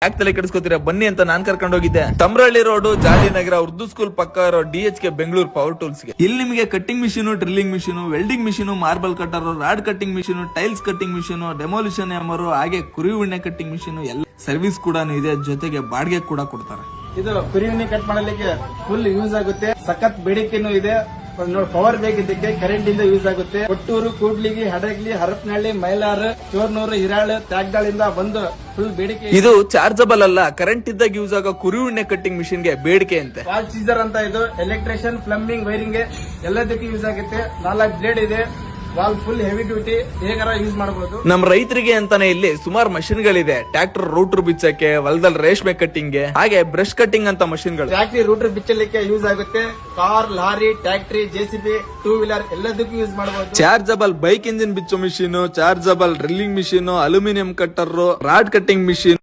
ಯಾಕೆ ತಲೆ ಕೆಡಿಸ್ಕೋತೀರಾ ಬನ್ನಿ ಅಂತ ನಾನ್ ಕರ್ಕೊಂಡು ಹೋಗಿದ್ದೆ. ತಮ್ರಳ್ಳಿ ರೋಡ್ ಜಾಲಿನಗರ ಉರ್ದು ಸ್ಕೂಲ್ ಪಕ್ಕ ಇರೋ DHK ಬೆಂಗಳೂರು ಪವರ್ ಟೂಲ್ಸ್ ಗೆ. ಇಲ್ಲಿ ನಿಮಗೆ cutting machine, drilling machine, welding machine, marble cutter, rod cutting machine, tiles cutting machine, demolition hammer, ಹಾಗೆ ಕುರಿ ಉಣ್ಣೆ ಕಟ್ಟಿಂಗ್ ಮಿಷಿನ್ ಎಲ್ಲ ಸರ್ವಿಸ್ ಕೂಡ ಇದೆ, ಜೊತೆಗೆ ಬಾಡಿಗೆ ಕೂಡ ಕೊಡ್ತಾರೆ. ಇದು ಕುರಿ ಉಣ್ಣೆ ಕಟ್ ಮಾಡಲಿಕ್ಕೆ ಫುಲ್ ಯೂಸ್ ಆಗುತ್ತೆ. ಸಖತ್ ಬೇಡಿಕೆನೂ ಇದೆ. ಪವರ್ ಬೇಕಿದ್ದಕ್ಕೆ ಕರೆಂಟ್ ಇಂದ ಯೂಸ್ ಆಗುತ್ತೆ. ಕೊಟ್ಟೂರು, ಕೂಡ್ಲಿಗಿ, ಹಡಗ್ಲಿ, ಹರಪನಹಳ್ಳಿ, ಮೈಲಾರ, ಚೋರ್ನೂರು, ಹಿರಾಳ, ತ್ಯಾಗದಾಳಿಂದ ಬಂದು ಫುಲ್ ಬೇಡಿಕೆ. ಇದು ಚಾರ್ಜಬಲ್ ಅಲ್ಲ, ಕರೆಂಟ್ ಇದ್ದಾಗ ಯೂಸ್ ಆಗೋ ಕುರಿ ಉಣ್ಣೆ ಕಟ್ಟಿಂಗ್ ಮಿಷಿನ್ ಗೆ ಬೇಡಿಕೆ ಅಂತೆ. ವಾಲ್ ಸೀಸರ್ ಅಂತ ಇದು ಎಲೆಕ್ಟ್ರಿಷಿಯನ್, ಪ್ಲಂಬಿಂಗ್, ವೈರಿಂಗ್ ಎಲ್ಲದಕ್ಕೂ ಯೂಸ್ ಆಗುತ್ತೆ. 4 ಬ್ಲೇಡ್ ಇದೆ. ವಾಲ್ ಫುಲ್ ಹೆವಿ ಡ್ಯೂಟಿ, ಹೇಗಾರ ಯೂಸ್ ಮಾಡಬಹುದು. ನಮ್ಮ ರೈತರಿಗೆ ಅಂತಾನೆ ಇಲ್ಲಿ ಸುಮಾರು ಮಷಿನ್ ಗಳಿದೆ. ಟ್ರಾಕ್ಟರ್ ರೂಟರ್ ಬಿಚ್ಚಕ್ಕೆ, ಹೊಲದಲ್ಲಿ ರೇಷ್ಮೆ ಕಟ್ಟಿಂಗ್ ಗೆ, ಹಾಗೆ ಬ್ರಷ್ ಕಟ್ಟಿಂಗ್ ಅಂತ ಮಷಿನ್ ಗಳು. ಟ್ರಾಕ್ಟರಿ ರೂಟರ್ ಬಿಚ್ಚಲಿಕ್ಕೆ ಯೂಸ್ ಆಗುತ್ತೆ. ಕಾರ್, ಲಾರಿ, ಟ್ರಾಕ್ಟರಿ, JCB, 2 ವೀಲರ್ ಎಲ್ಲದಕ್ಕೂ ಯೂಸ್ ಮಾಡಬಹುದು. ಚಾರ್ಜಬಲ್ ಬೈಕ್ ಇಂಜಿನ್ ಬಿಚ್ಚೋ machine, chargeable drilling machine, aluminium cutter, rod cutting machine.